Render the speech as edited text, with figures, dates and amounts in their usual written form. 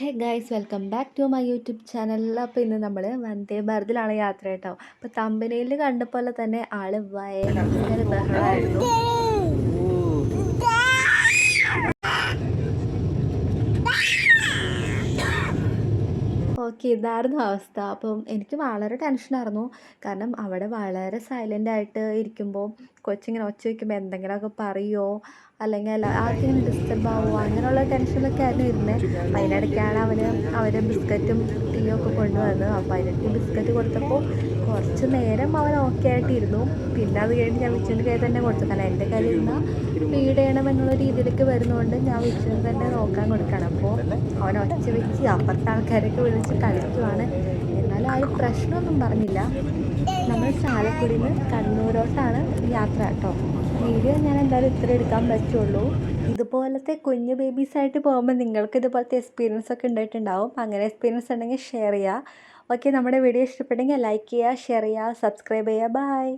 Hey guys, welcome back to my YouTube channel. അപ്പോൾ ഇന്ന് നമ്മൾ വന്ദേ ഭാരതിലാണ് യാത്ര കേട്ടോ. അപ്പോൾ തമ്പനയിൽ കണ്ട പോലെ തന്നെ ആള് ഭയങ്കര ബഹളമായിരുന്നു. ഓക്കെ, ഇതായിരുന്നു അവസ്ഥ. അപ്പം എനിക്ക് വളരെ ടെൻഷനായിരുന്നു. കാരണം അവിടെ വളരെ സൈലൻ്റായിട്ട് ഇരിക്കുമ്പോൾ കൊച്ചിങ്ങനെ ഒച്ച വയ്ക്കുമ്പോൾ എന്തെങ്കിലുമൊക്കെ പറയുമോ, അല്ലെങ്കിൽ ആർക്കെങ്കിലും ഡിസ്റ്റർബ് ആവുമോ, അങ്ങനെയുള്ള ടെൻഷനിലൊക്കെ ആയിരുന്നു ഇരുന്നത്. അതിനിടയ്ക്കാണ് അവർ ബിസ്ക്കറ്റും ടീയും ഒക്കെ കൊണ്ടുവന്നത്. അപ്പോൾ അതിനിടയ്ക്ക് ബിസ്ക്കറ്റ് കൊടുത്തപ്പോൾ കുറച്ച് നേരം അവൻ ഓക്കെ ആയിട്ടിരുന്നു. പിന്നെ അത് കഴിഞ്ഞ് ഞാൻ വിച്ചുവിൻ്റെ കയ്യിൽ തന്നെ കൊടുത്തു. കാരണം എൻ്റെ കയ്യിൽ ഇരുന്നാൽ ഫീഡ് ചെയ്യണം എന്നുള്ള രീതിയിലേക്ക് വരുന്നതുകൊണ്ട് ഞാൻ വിച്ചുവിന് തന്നെ നോക്കാൻ കൊടുക്കുകയാണ്. അപ്പോൾ അവൻ ഒച്ച വെച്ച് അപ്പുറത്തെ ആൾക്കാരൊക്കെ വിളിച്ച് കളിക്കുവാണ്. എന്നാലും ആരും പ്രശ്നമൊന്നും പറഞ്ഞില്ല. നമ്മൾ ചാലക്കുടിയിൽ നിന്ന് കണ്ണൂരോട്ടാണ് യാത്ര കേട്ടോ. വീഡിയോ ഞാൻ എന്തായാലും ഇത്ര എടുക്കാൻ പറ്റുള്ളൂ. ഇതുപോലത്തെ കുഞ്ഞു ബേബീസായിട്ട് പോകുമ്പോൾ നിങ്ങൾക്ക് ഇതുപോലത്തെ എക്സ്പീരിയൻസ് ഒക്കെ ഉണ്ടായിട്ടുണ്ടാവും. അങ്ങനെ എക്സ്പീരിയൻസ് ഉണ്ടെങ്കിൽ ഷെയർ ചെയ്യുക. ഓക്കെ, നമ്മുടെ വീഡിയോ ഇഷ്ടപ്പെട്ടെങ്കിൽ ലൈക്ക് ചെയ്യുക, ഷെയർ ചെയ്യുക, സബ്സ്ക്രൈബ് ചെയ്യുക. ബൈ.